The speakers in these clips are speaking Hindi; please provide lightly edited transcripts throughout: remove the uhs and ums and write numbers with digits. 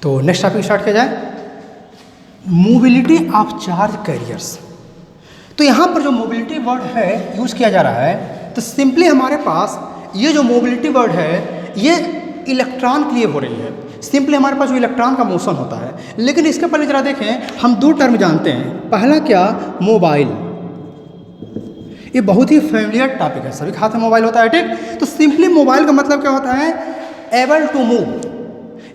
तो नेक्स्ट टॉपिक स्टार्ट किया जाए, मोबिलिटी ऑफ चार्ज कैरियर्स। तो यहाँ पर जो मोबिलिटी वर्ड है यूज़ किया जा रहा है, तो सिंपली हमारे पास ये जो मोबिलिटी वर्ड है ये इलेक्ट्रॉन के लिए हो रही है। सिंपली हमारे पास जो इलेक्ट्रॉन का मोशन होता है, लेकिन इसके पहले जरा देखें, हम दो टर्म जानते हैं। पहला क्या, मोबाइल। ये बहुत ही फेमिलियर टॉपिक है, सभी के हाथ में मोबाइल होता है, ठीक। तो सिंपली मोबाइल का मतलब क्या होता है, एबल टू मूव,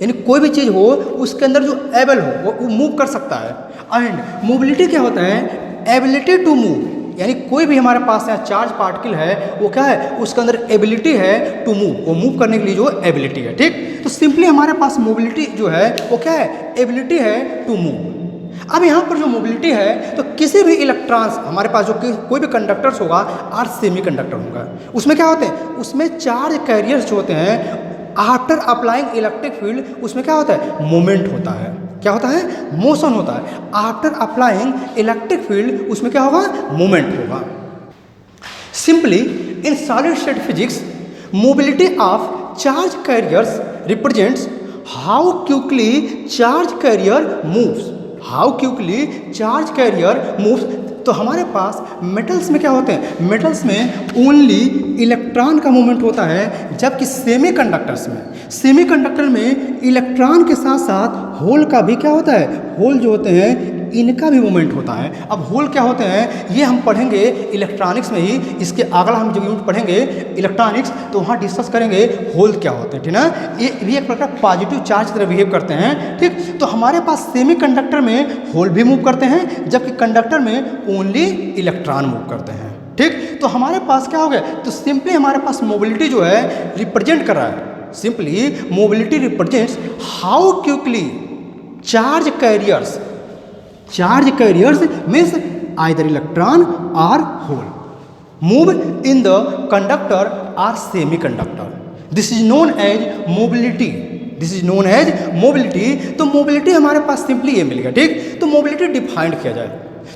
यानी कोई भी चीज़ हो उसके अंदर जो एबल हो वो मूव कर सकता है। एंड मोबिलिटी क्या होता है, एबिलिटी टू मूव, यानी कोई भी हमारे पास यहाँ चार्ज पार्टिकल है वो क्या है, उसके अंदर एबिलिटी है टू मूव, वो मूव करने के लिए जो एबिलिटी है, ठीक। तो सिंपली हमारे पास मोबिलिटी जो है वो क्या है, एबिलिटी है टू मूव। अब यहाँ पर जो मोबिलिटी है, तो किसी भी इलेक्ट्रॉन्स हमारे पास जो कोई भी कंडक्टर्स होगा और सेमी कंडक्टर होगा, उसमें क्या होते हैं, उसमें चार्ज कैरियर्स जो होते हैं, आफ्टर अप्लाइंग इलेक्ट्रिक फील्ड, उसमें क्या होता है, मोमेंट होता है। क्या होता है, मोशन होता है। आफ्टर अप्लाइंग इलेक्ट्रिक फील्ड, उसमें क्या होगा, मोमेंट होगा। Simply in solid state physics, mobility of charge carriers represents how quickly charge carrier moves, how quickly charge carrier moves. तो हमारे पास मेटल्स में क्या होते हैं, मेटल्स में ओनली इलेक्ट्रॉन का मूवमेंट होता है, जबकि सेमीकंडक्टर्स में, सेमीकंडक्टर में इलेक्ट्रॉन के साथ साथ होल का भी क्या होता है, होल जो होते हैं इनका भी मूवमेंट होता है। अब होल क्या होते हैं ये हम पढ़ेंगे इलेक्ट्रॉनिक्स में ही, इसके अगला हम जब यूनिट पढ़ेंगे इलेक्ट्रॉनिक्स तो वहाँ डिस्कस करेंगे होल क्या होते हैं, ठीक ना। ये भी एक प्रकार पॉजिटिव चार्ज की तरह बिहेव करते हैं, ठीक। तो हमारे पास सेमीकंडक्टर में होल भी मूव करते हैं, जबकि कंडक्टर में ओनली इलेक्ट्रॉन मूव करते हैं, ठीक। तो हमारे पास क्या हो गया, तो सिंपली हमारे पास मोबिलिटी जो है रिप्रेजेंट कर रहा है, simply mobility represents how quickly charge carriers, charge carriers means either electron और hole move in the conductor और semiconductor, this is known as mobility, this is known as mobility. तो मोबिलिटी हमारे पास सिंपली ये मिल गया, ठीक। तो मोबिलिटी डिफाइंड किया जाए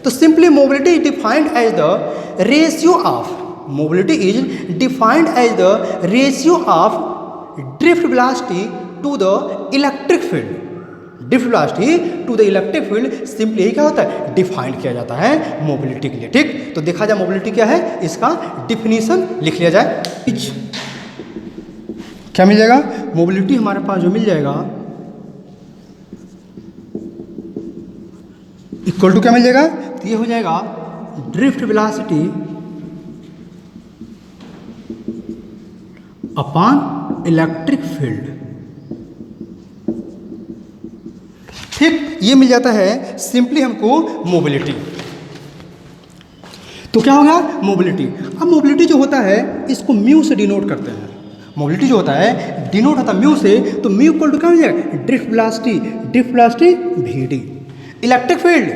तो simply mobility is defined as the ratio of, mobility is defined as the ratio of drift velocity to the electric field, drift velocity to the electric field, simply क्या होता है, डिफाइंड किया जाता है मोबिलिटी के लिए, ठीक। तो देखा जाए मोबिलिटी क्या है, इसका डिफिनीशन लिख लिया जाए। क्या मिल जाएगा, मोबिलिटी हमारे पास जो मिल जाएगा इक्वल टू क्या मिल जाएगा, तो ये हो जाएगा drift velocity upon electric field, ठीक। ये मिल जाता है सिंपली हमको मोबिलिटी। तो क्या हो गया, मोबिलिटी। अब मोबिलिटी जो होता है इसको म्यू से डिनोट करते हैं, मोबिलिटी जो होता है डिनोट होता है म्यू से, तो म्यू इक्वल टू क्या हो जाएगा, drift velocity, drift velocity V, electric field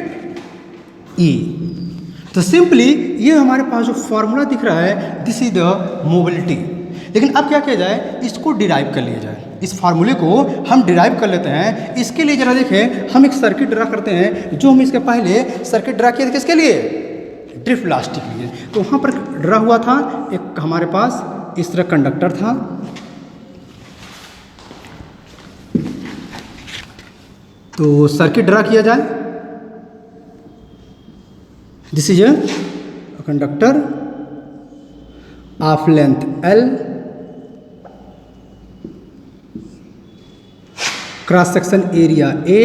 E. तो सिंपली ये हमारे पास जो फॉर्मूला दिख रहा है, दिस इज द मोबिलिटी। लेकिन अब क्या किया जाए, इसको डिराइव कर लिया जाए, इस फार्मूले को हम डिराइव कर लेते हैं। इसके लिए जरा देखें, हम एक सर्किट ड्रा करते हैं, जो हम इसके पहले सर्किट ड्रा किए थे किसके लिए, ड्रिफ्ट वेलोसिटी के लिए। तो वहाँ पर ड्रा हुआ था एक हमारे पास इस तरह कंडक्टर था, तो सर्किट ड्रा किया जाए, this is a conductor of length L, cross section area A,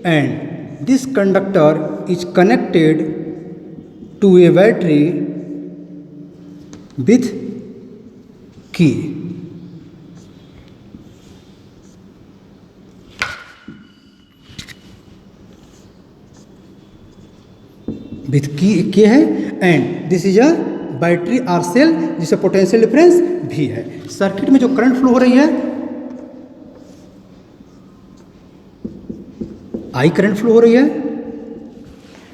and this conductor is connected to a battery with key. With key है, and this is a battery or cell, जिसे पोटेंशियल डिफरेंस भी है। सर्किट में जो करंट फ्लो हो रही है आई करंट फ्लो हो रही है,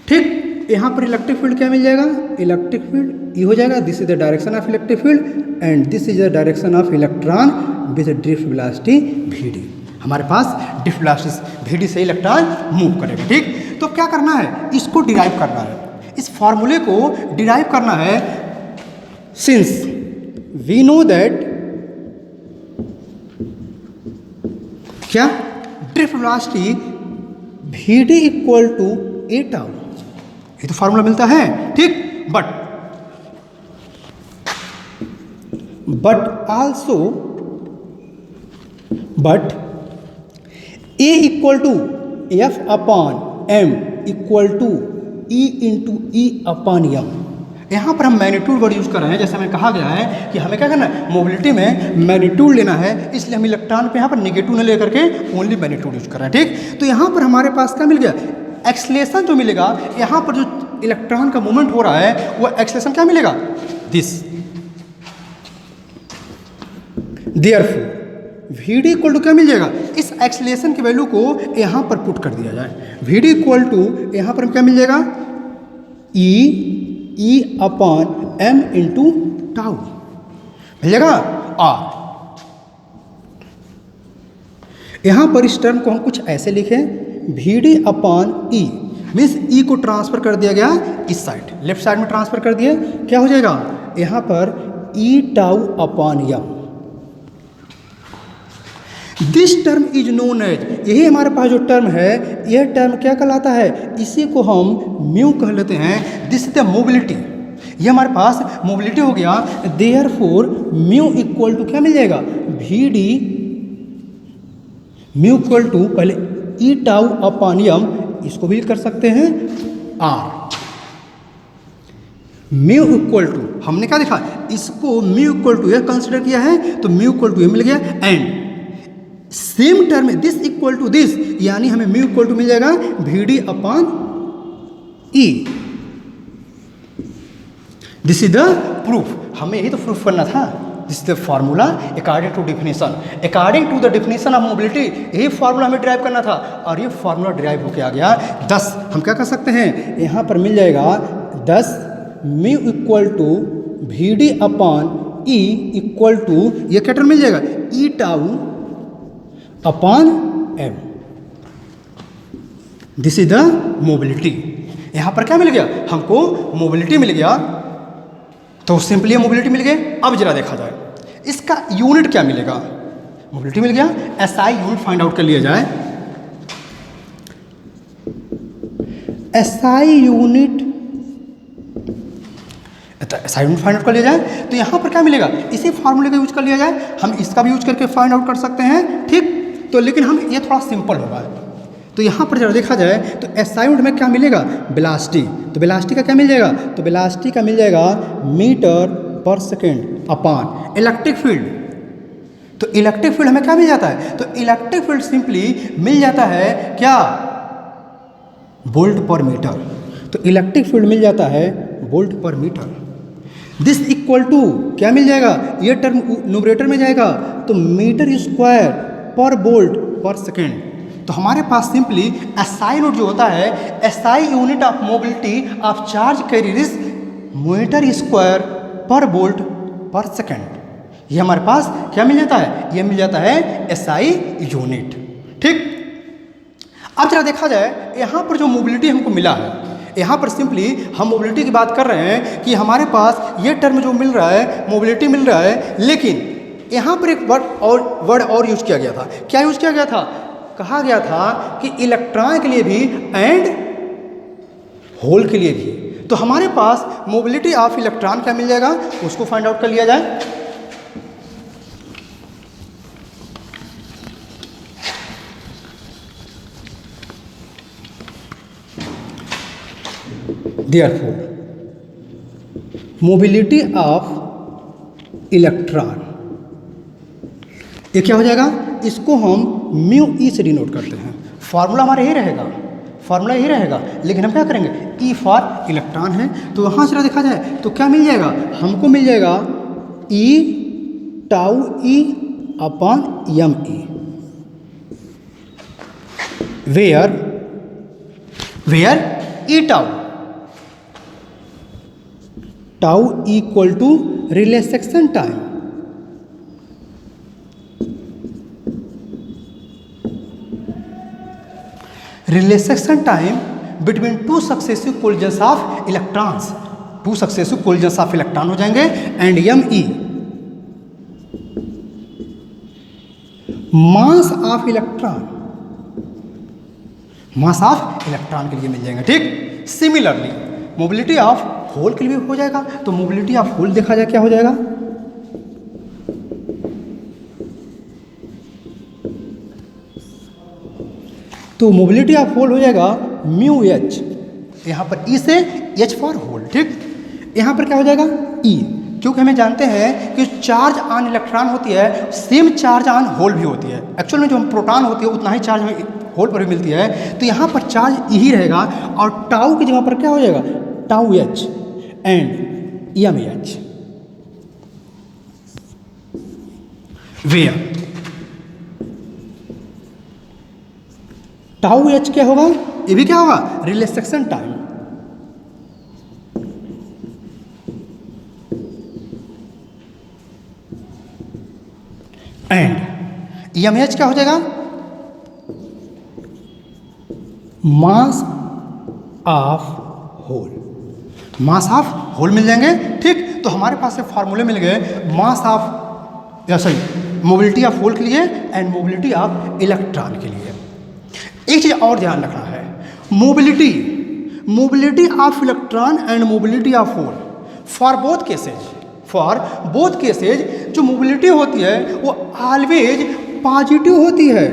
ठीक। यहाँ पर इलेक्ट्रिक फील्ड क्या मिल जाएगा, इलेक्ट्रिक फील्ड ये हो जाएगा, this is the direction of electric field and this is the direction of electron with drift velocity V. हमारे पास ड्रिफ्ट वेलोसिटी वी से इलेक्ट्रॉन मूव करेगा, ठीक। तो क्या करना है, इसको डिराइव करना है, इस फॉर्मूले को डिराइव करना है। सिंस वी नो दैट क्या drift velocity V D equal to A tau, ये तो फार्मूला मिलता है, ठीक। But also A equal to F upon M equal to E into E upon M. यहाँ पर हम मैग्नीट्यूड वर्ड यूज कर रहे हैं, जैसे हमें कहा गया है कि हमें क्या करना है, मोबिलिटी में मैग्नीट्यूड लेना है, इसलिए हम इलेक्ट्रॉन पे यहाँ पर नेगेटिव न लेकर के ओनली मैग्नीट्यूड यूज कर रहे हैं, ठीक। तो यहाँ पर हमारे पास क्या मिल गया, एक्सलेशन जो मिलेगा, यहाँ पर जो इलेक्ट्रॉन का मूवमेंट हो रहा है वो एक्सलेशन क्या मिलेगा, this. Therefore V D equal to क्या मिल जाएगा, इस एक्सलेशन की वैल्यू को यहाँ पर पुट कर दिया जाए, वी डी इक्वल टू यहाँ पर क्या मिल जाएगा, E upon M into tau मिल जाएगा। आर यहाँ पर इस टर्म को हम कुछ ऐसे लिखें, V D upon E means E को ट्रांसफर कर दिया गया इस साइड, लेफ्ट साइड में ट्रांसफर कर दिए, क्या हो जाएगा यहाँ पर E tau upon M. This term is known as, यही हमारे पास जो टर्म है यह टर्म क्या कहलाता है, इसी को हम म्यू कह लेते हैं। दिस इज द मोबिलिटी, ये हमारे पास मोबिलिटी हो गया। देयरफॉर म्यू इक्वल टू क्या मिल जाएगा, V D mu equal to पहले ई टाउ अपॉन एम, इसको भी कर सकते हैं आर। म्यू इक्वल टू हमने क्या देखा, इसको म्यू इक्वल टू यह कंसिडर किया है, तो म्यू इक्वल टू ये मिल गया। एंड सेम टर्म है दिस इक्वल टू दिस, यानी हमें म्यू इक्वल टू मिल जाएगा V D upon E. This is the proof, हमें यही तो प्रूफ करना था। This is the formula according to definition, according to the definition of mobility, यही फार्मूला हमें ड्राइव करना था और ये फार्मूला ड्राइव होके आ गया 10। हम क्या कर सकते हैं, यहाँ पर मिल जाएगा 10 mu equal to V D upon E equal to, ये क्या टर्म मिल जाएगा, E tau upon M. This is the mobility. यहां पर क्या मिल गया, हमको मोबिलिटी मिल गया, तो सिंपली मोबिलिटी मिल गई। अब जरा देखा जाए इसका यूनिट क्या मिलेगा, मोबिलिटी मिल गया, एसआई यूनिट फाइंड आउट कर लिया जाए। एसआई यूनिट फाइंड आउट कर लिया जाए, तो यहां पर क्या मिलेगा, इसी फार्मूले का यूज कर लिया जाए। हम इसका भी यूज करके फाइंड आउट कर सकते हैं, ठीक। तो लेकिन हम ये थोड़ा सिंपल होगा, तो यहाँ पर जरा देखा जाए तो एसआई यूनिट में क्या मिलेगा, वेलोसिटी। तो वेलोसिटी का क्या मिल जाएगा, तो वेलोसिटी का मिल जाएगा मीटर पर सेकेंड अपॉन इलेक्ट्रिक फील्ड। तो इलेक्ट्रिक फील्ड हमें क्या मिल जाता है, तो इलेक्ट्रिक फील्ड सिंपली मिल जाता है क्या, वोल्ट पर मीटर। तो इलेक्ट्रिक फील्ड मिल जाता है वोल्ट पर मीटर। दिस इक्वल टू क्या मिल जाएगा, ये टर्म न्यूमरेटर में जाएगा, तो मीटर स्क्वायर पर वोल्ट पर सेकेंड। तो हमारे पास सिंपली एसआई यूनिट जो होता है, SI unit of mobility of charge carriers metre square पर वोल्ट पर सेकेंड। ये हमारे पास क्या मिल जाता है, ये मिल जाता है एसआई यूनिट, ठीक। अब जरा देखा जाए यहाँ पर जो मोबिलिटी हमको मिला है, यहाँ पर सिंपली हम मोबिलिटी की बात कर रहे हैं कि हमारे पास ये टर्म जो मिल रहा है, मोबिलिटी मिल रहा है, लेकिन यहाँ पर एक वर्ड और यूज किया गया था। क्या यूज किया गया था, कहा गया था कि इलेक्ट्रॉन के लिए भी एंड होल के लिए भी। तो हमारे पास मोबिलिटी ऑफ इलेक्ट्रॉन क्या मिल जाएगा, उसको फाइंड आउट कर लिया जाए। Therefore, मोबिलिटी ऑफ इलेक्ट्रॉन, ये क्या हो जाएगा, इसको हम म्यू ई से डिनोट करते हैं। फार्मूला हमारा यही रहेगा, फार्मूला यही रहेगा, लेकिन हम क्या करेंगे, ई फॉर इलेक्ट्रॉन है। तो वहाँ से देखा जाए तो क्या मिल जाएगा, हमको मिल जाएगा E tau E upon M E, where E tau equal to relaxation time. Relaxation time between two successive collisions of electrons, two successive collisions of electron हो जाएंगे। And M E mass of electron, mass of electron के लिए मिल जाएगा। ठीक, सिमिलरली मोबिलिटी ऑफ होल के लिए हो जाएगा। तो मोबिलिटी ऑफ होल देखा जाए क्या हो जाएगा, तो मोबिलिटी ऑफ होल हो जाएगा म्यू एच, यहाँ पर ई से एच फॉर होल। ठीक, यहाँ पर क्या हो जाएगा ई, क्योंकि हमें जानते हैं कि चार्ज ऑन इलेक्ट्रॉन होती है सेम चार्ज ऑन होल भी होती है। एक्चुअल में जो प्रोटॉन होती है उतना ही चार्ज हमें होल पर भी मिलती है, तो यहाँ पर चार्ज यही रहेगा और टाउ की जगह पर क्या हो जाएगा tau H and M H. Where tau H क्या होगा, ये भी क्या होगा relaxation time, and M H क्या हो जाएगा mass of hole, mass of hole मिल जाएंगे। ठीक, तो हमारे पास से फार्मूले मिल गए मास ऑफ या सॉरी मोबिलिटी ऑफ होल के लिए एंड मोबिलिटी ऑफ इलेक्ट्रॉन के लिए। एक चीज और ध्यान रखना है, mobility of electron and mobility of hole for both cases जो मोबिलिटी होती है वो ऑलवेज पॉजिटिव होती है,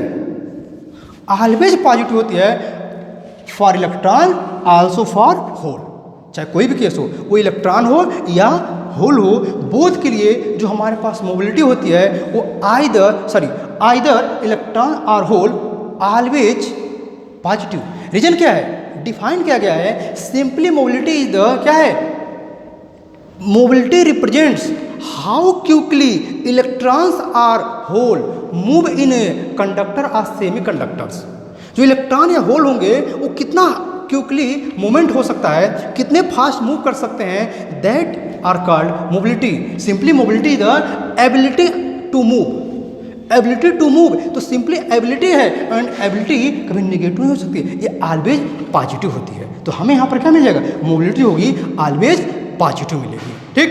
ऑलवेज पॉजिटिव होती है for electron also for hole. चाहे कोई भी केस हो, वो इलेक्ट्रॉन हो या होल हो, बोथ के लिए जो हमारे पास मोबिलिटी होती है वो आइदर इलेक्ट्रॉन और होल ऑलवेज पॉजिटिव। रीजन क्या है, डिफाइन किया गया है, सिंपली मोबिलिटी इज द क्या है, mobility represents how quickly electrons or hole move in a conductor और सेमी कंडक्टर्स। जो इलेक्ट्रॉन या होल होंगे वो कितना क्विकली मूवमेंट हो सकता है, कितने फास्ट मूव कर सकते हैं, that are called mobility. Simply mobility the ability to move, ability to move, तो सिंपली एबिलिटी है एंड एबिलिटी कभी नेगेटिव नहीं हो सकती, ये ऑलवेज पॉजिटिव होती है। तो हमें यहाँ पर क्या मिल जाएगा, मोबिलिटी होगी ऑलवेज पॉजिटिव मिलेगी। ठीक,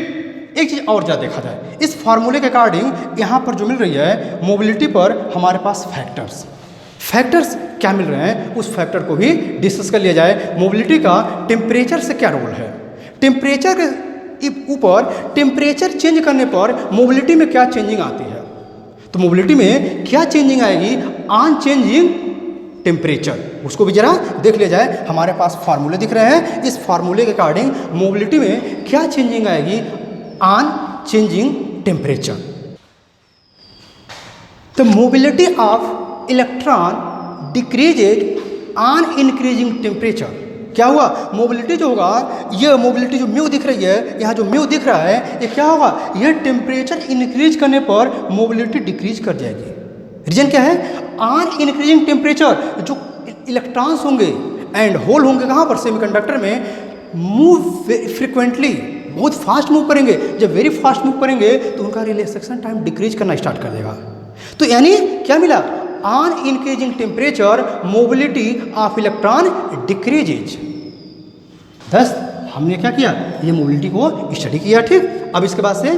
एक चीज़ और ज़्यादा देखा जाए, इस फार्मूले के अकॉर्डिंग यहाँ पर जो मिल रही है मोबिलिटी पर हमारे पास फैक्टर्स क्या मिल रहे हैं, उस फैक्टर को भी डिस्कस कर लिया जाए। मोबिलिटी का टेम्परेचर से क्या रोल है, टेम्परेचर के ऊपर टेम्परेचर चेंज करने पर मोबिलिटी में क्या चेंजिंग आती है, तो मोबिलिटी में क्या चेंजिंग आएगी ऑन चेंजिंग टेम्परेचर, उसको भी जरा देख लिया जाए। हमारे पास फार्मूले दिख रहे हैं, इस फार्मूले के अकॉर्डिंग मोबिलिटी में क्या चेंजिंग आएगी ऑन चेंजिंग टेम्परेचर। तो mobility of electron decreases on increasing temperature. क्या हुआ, मोबिलिटी जो होगा, ये मोबिलिटी जो म्यू दिख रही है, यहाँ जो म्यू दिख रहा है, ये क्या होगा, ये टेम्परेचर इंक्रीज करने पर मोबिलिटी डिक्रीज कर जाएगी। रीजन क्या है, ऑन इंक्रीजिंग टेम्परेचर जो इलेक्ट्रॉन्स होंगे एंड होल होंगे कहाँ पर, सेमीकंडक्टर में, मूव फ्रिक्वेंटली, बहुत फास्ट मूव करेंगे। जब वेरी फास्ट मूव करेंगे तो उनका रिलैक्सेशन टाइम डिक्रीज करना स्टार्ट कर देगा। तो यानी क्या मिला, on increasing temperature mobility of electron decreases. Thus हमने क्या किया, ये मोबिलिटी को स्टडी किया। ठीक, अब इसके बाद से